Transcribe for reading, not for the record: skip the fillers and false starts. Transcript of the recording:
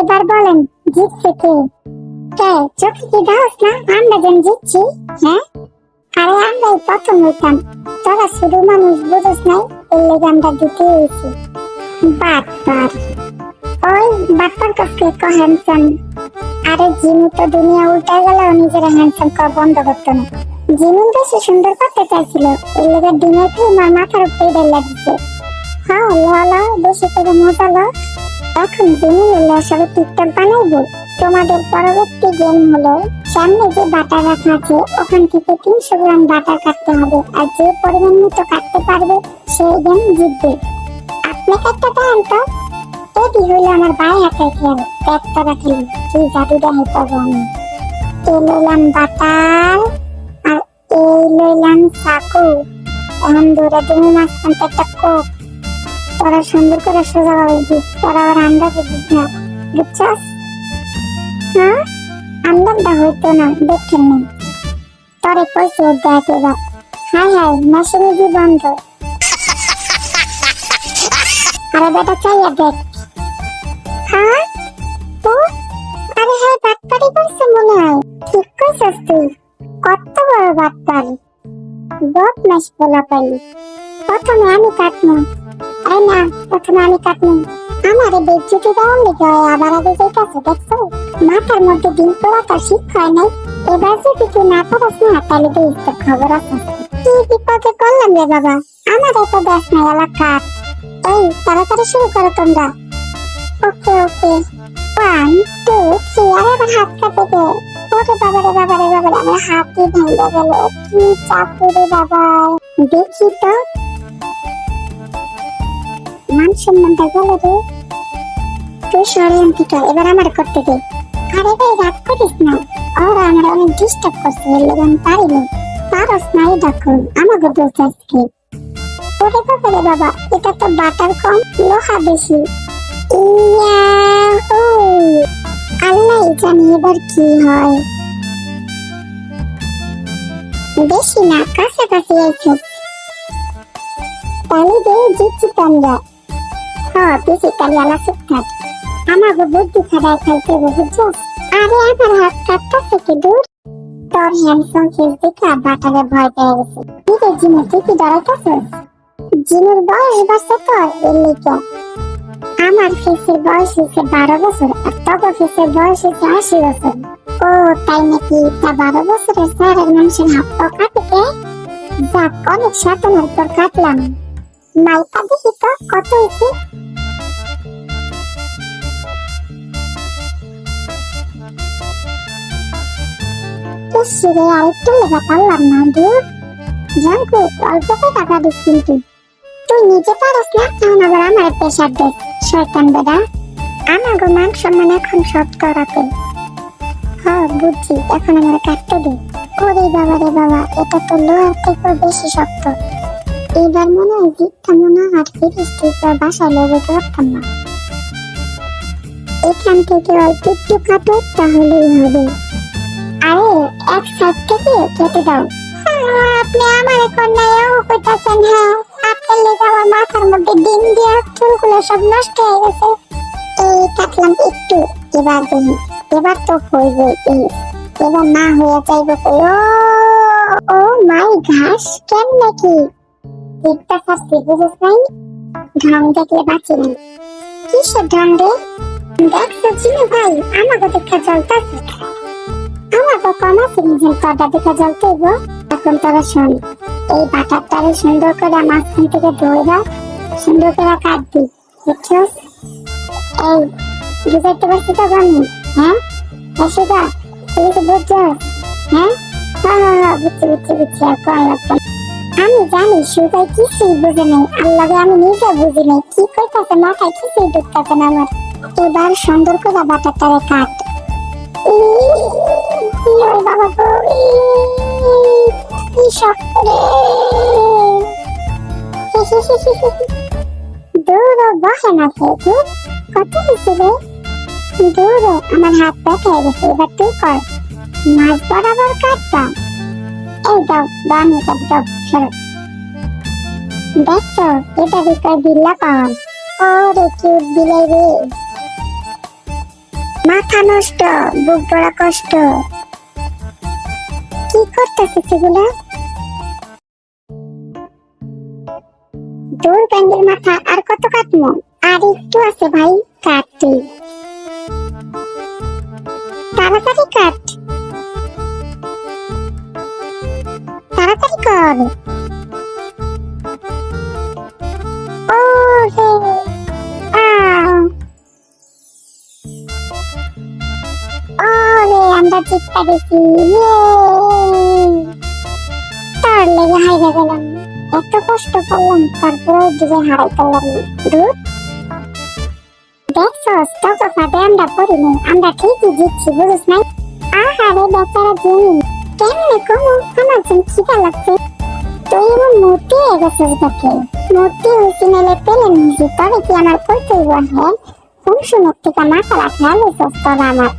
এবার বলেন জিতছে কে? কে? চোখে কি দাওস না আমরা যেন জিতছি? হ্যাঁ, আরে আমরাই প্রথম হইতাম, তোরা শুধু মানুষ বুঝোস নাই, এই লেগে আমরা জিতে হয়েছি। বাটপার, ওই বাটপার কাছে ক হ্যান্ডসাম। আরে জিনু তো দুনিয়া উল্টা গেলেও নিজের হ্যান্ডসাম করা বন্ধ করতো না। জিনু বেশি সুন্দর করতে চাইছিল, এই লেগে ডিমের ক্রিম আর মাথার উপরে ঢেলে দিচ্ছে। হ্যাঁ ল বেশি করে মজা ল। এখন জিনু এলে সবাই টিকটক বানাইবো। তোমাদের পরবর্তী গেম হলো, সামনে যে বাটার রাখা আছে ওখান থেকে 300 গ্রাম বাটার কাটতে হবে, আর যে পরিমাণ মতো কাটতে পারবে সেই গেম জিতবে। আপনি কাটতে পারেন তো? এটি হইলো আমার বাই হাতে খেল, পেটটা রাখি কি জাদু দেখাই পাবো আমি। এই লইলাম বাটার আর এই লইলাম চাকু। এখন দৌড়া তুমি মাঝখান একটা কোপ, তোরা সুন্দর করে সোজা ভাবে দিস, তোরা আবার আন্দাজে দিস না, বুঝছস? হ্যাঁ, আন্দাজটা হইতো না, দেখেন নি তোরে কইছে দেখ এবার। হাই মেশিনে কি বন্ধ? আরে বেটা চাইয়া দেখ। হ্যাঁ ও, আরে হ্যাঁ বাটপারি করছে মনে হয়। ঠিক কইছস তুই, কত বড় বাটপারি, বদমাশ বলা পাইলি। প্রথমে আমি কাটবো। আরে না, প্রথমে আমি কাটবো। আমারে বেজ্জতি দেওয়ার লেগে আবার আগে যাইতাছে, দেখছো? মাথার মধ্যে ডিম পড়া তার শিক্ষা হয় নাই। এবার যদি তুই না পারস না, তাহলে দেখ তোর খবর আছে। কি বিপদে করলাম রে বাবা, আমার এত ব্যাস নাই এলাকা। এই তাড়াতাড়ি শুরু করো তোমরা। ওকে 1 2 3, আরে আবার হাত কাটে দে। ওরে বাবারে আমার হাতই ভেঙে গেল, কি চাপু রে বাবা। দেখি তো মান সম্মানটা গেল রে। তুই ষড়যন্ত্র, এবার আমার করতে দে। আরে ভাই রাগ করিস না, ওরা আমার অনেক ডিস্টার্ব করছে, এর লেগে আমি পারিনি। পারস না এই দেখো আমাকে দোষ আজকে। ওরে বাবারে বাবা, এটা তো বাটার কম লোহা বেশি। ইয়াহু, আল্লাহ জানি এবার কি হয়। বেশি না, কাছাকাছি আছে। তাহলে দে জিতছি আমরা। হ্যাঁ বেশি তাহলে আলা চুপ থাক, আমাকে বুদ্ধি খাটায় খাইতে বুঝছো? আরে আমার হাত কাটতেছে কি দূর। তোর হ্যান্ডসাম ফেস দেখে বাটারে ভয় পেয়ে গেছে। কি রে জিনু, তুই কি ডরাইতেছিস? জিনুর বয়স বাড়ছে তো এর লেগে। আমার ফেসের বয়স হচ্ছে 12 বছর, আর তোর ফেসের বয়স হচ্ছে 80 বছর। ও তাই নাকি? তা 12 বছরের স্যারের মানুষের হাত তো কাটে। যাক, অনেক সাধনার পর কাটলাম। মাইকা দেখি তো কত হয়েছে। আরেকটু লেখা পারলাম না, দূর জানকু অল্প টাকা দিস কিন্তু। তুই নিজে পারস না, এখন আবার আমার প্রেশার দেখ শয়তান বেটা। আমার মান সম্মান এখন সব করাতে। হ্যাঁ বুঝছি, এখন আমার কাটতে দে। ওরে বাবা রে বাবা, এটা তো লোহার থেকে বেশি শক্ত। এবার মনে হয় জিততাম না, আর ফিরিস বাসায় লেগে করতাম না। এখান থেকে অল্প একটু কাটো তাহলেই হবে। আরে এক সাইড থেকে কেটে দাও। আপনি আমার কন্যাও কইতাছেন? হ্যাঁ, আপনার লেগে আমার মাথার মধ্যে ডিম দিয়ে চুলগুলো সব নষ্ট হয়ে গেছে। এই কাটলাম একটু, এবার দেখি, এবার তো হইবে। এবার না হয়ে যাইবে। ও মাই ঘাস কেন নাকি একটা ফার্স্টে বুঝছ নাই? ঢং দেখলে বাঁচি না। কিসের ঢং রে? দেখছো চিনু ভাই, আমাকে দেখা চলতেছে। আমাকে কম আছে নিজের কটা দেখা চলতেইব। এখন তোরা শোন, এই বাটারটারে সুন্দর করে মাঝখান থেকে ধরে সুন্দর করে কাটবি, বুঝছস? এই বুঝাইতে পারছি তো আমি? হ্যাঁ সুদা, তুই তো বুঝছস? হ্যাঁ হ্যাঁ বুঝছি আর কম লাগবে। আমি জানি সুদাই কিছুই বুঝে নেই, আল্লাহকে আমি নিজে বুঝি নেই কি কইতাছে, মাথায় কিছুই ঢুকতাছে না আমার। এবার সুন্দর করে বাটারটারে কাট। বাবা কি শক্ত রে। দৌড়ো বসে না খেয়ে কত কিছু রে। দৌড়ো, আমার হাত ব্যথা হয়ে গেছে। এবার তুই কর, মাছ বরাবর কাটবা। এই দাও দামি দাও সরো। দেখছো এটা বিকার বিল্লা পাওয়া। ওরে কিউট বিলাই রে। মাথা নষ্ট, বুক বড় কষ্ট। কি করতেছিস এগুলো? দূর ব্যাঙ্গের মাথা, আর কত কাটবো? আর একটু আছে ভাই, কাট তুই, তাড়াতাড়ি কাট, তাড়াতাড়ি কর। ও রে, ওরে আমরা জিততে গেছি, তোর লেগে হাইরে গেলাম। এত কষ্ট করলাম, তারপরে দিকে হারাইতে পারলাম। দুধ দেখছস, তোকে ফাঁদে আমরা পড়িনি, আমরা ঠিকই জিতছি, বুঝিস নাই? আহারে বেচারা জিনিস, কেমনে কমু, আমার যেন খিদা লাগছে। তুই এমন মূর্তি হয়ে গেছিস দেখে, মূর্তি হয়েছি মেলে পেলে নিয়েছি, তবে কি আমার কইতেই বসে কোন সময় থেকে মাথা রাখা হয়েছিস তোরা আমার।